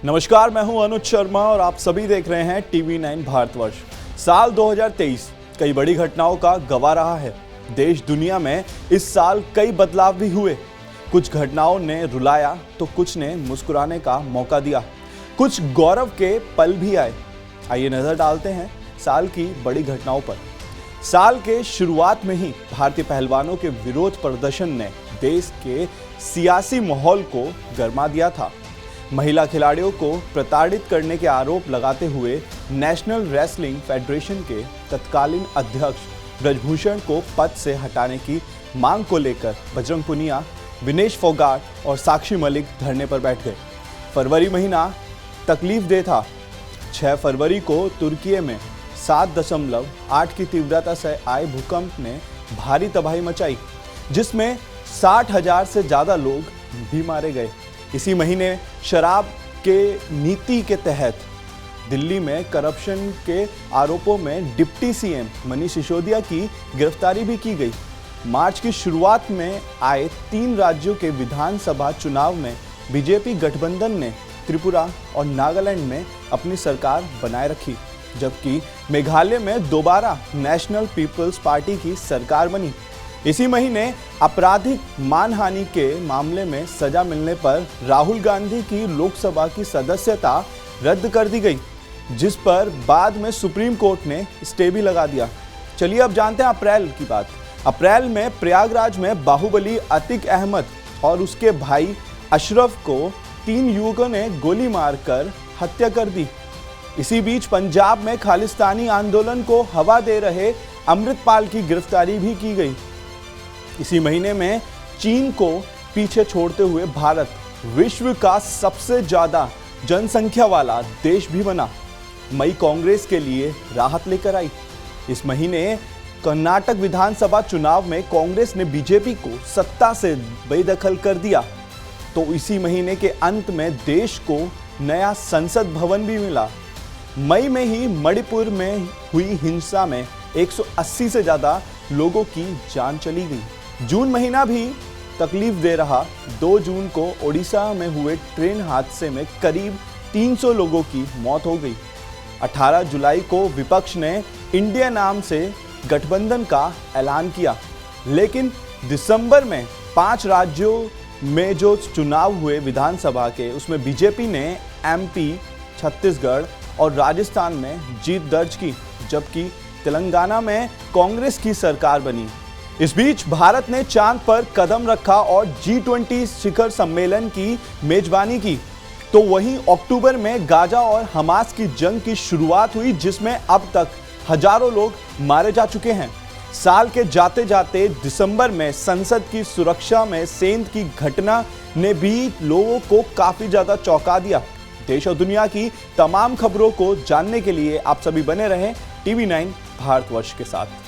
नमस्कार, मैं हूं अनुज शर्मा और आप सभी देख रहे हैं TV9 भारतवर्ष। साल 2023 कई बड़ी घटनाओं का गवाह रहा है। देश दुनिया में इस साल कई बदलाव भी हुए। कुछ घटनाओं ने रुलाया तो कुछ ने मुस्कुराने का मौका दिया। कुछ गौरव के पल भी आए। आइए नजर डालते हैं साल की बड़ी घटनाओं पर। साल के शुरुआत में ही भारतीय पहलवानों के विरोध प्रदर्शन ने देश के सियासी माहौल को गरमा दिया था। महिला खिलाड़ियों को प्रताड़ित करने के आरोप लगाते हुए नेशनल रेसलिंग फेडरेशन के तत्कालीन अध्यक्ष ब्रजभूषण को पद से हटाने की मांग को लेकर बजरंग पुनिया, विनेश फोगाट और साक्षी मलिक धरने पर बैठ गए। फरवरी महीना तकलीफदेह था। 6 फरवरी को तुर्की में 7.8 की तीव्रता से आए भूकंप ने भारी तबाही मचाई, जिसमें 60,000 से ज्यादा लोग भी मारे गए। इसी महीने शराब के नीति के तहत दिल्ली में करप्शन के आरोपों में डिप्टी सीएम मनीष सिसोदिया की गिरफ्तारी भी की गई। मार्च की शुरुआत में आए 3 राज्यों के विधानसभा चुनाव में बीजेपी गठबंधन ने त्रिपुरा और नागालैंड में अपनी सरकार बनाए रखी, जबकि मेघालय में दोबारा नेशनल पीपल्स पार्टी की सरकार बनी। इसी महीने आपराधिक मानहानि के मामले में सजा मिलने पर राहुल गांधी की लोकसभा की सदस्यता रद्द कर दी गई, जिस पर बाद में सुप्रीम कोर्ट ने स्टे भी लगा दिया। चलिए अब जानते हैं अप्रैल की बात। अप्रैल में प्रयागराज में बाहुबली अतीक अहमद और उसके भाई अशरफ को 3 युवकों ने गोली मारकर हत्या कर दी। इसी बीच पंजाब में खालिस्तानी आंदोलन को हवा दे रहे अमृतपाल की गिरफ्तारी भी की गई। इसी महीने में चीन को पीछे छोड़ते हुए भारत विश्व का सबसे ज्यादा जनसंख्या वाला देश भी बना। मई कांग्रेस के लिए राहत लेकर आई। इस महीने कर्नाटक विधानसभा चुनाव में कांग्रेस ने बीजेपी को सत्ता से बेदखल कर दिया। तो इसी महीने के अंत में देश को नया संसद भवन भी मिला। मई में ही मणिपुर में हुई हिंसा में 180 से ज्यादा लोगों की जान चली गई। जून महीना भी तकलीफ दे रहा। 2 जून को ओडिशा में हुए ट्रेन हादसे में करीब 300 लोगों की मौत हो गई। 18 जुलाई को विपक्ष ने इंडिया नाम से गठबंधन का ऐलान किया, लेकिन दिसंबर में 5 राज्यों में जो चुनाव हुए विधानसभा के, उसमें बीजेपी ने MP, छत्तीसगढ़ और राजस्थान में जीत दर्ज की, जबकि तेलंगाना में कांग्रेस की सरकार बनी। इस बीच भारत ने चांद पर कदम रखा और G20 शिखर सम्मेलन की मेजबानी की। तो वहीं अक्टूबर में गाजा और हमास की जंग की शुरुआत हुई, जिसमें अब तक हजारों लोग मारे जा चुके हैं। साल के जाते जाते दिसंबर में संसद की सुरक्षा में सेंध की घटना ने भी लोगों को काफी ज्यादा चौंका दिया। देश और दुनिया की तमाम खबरों को जानने के लिए आप सभी बने रहें TV9 भारतवर्ष के साथ।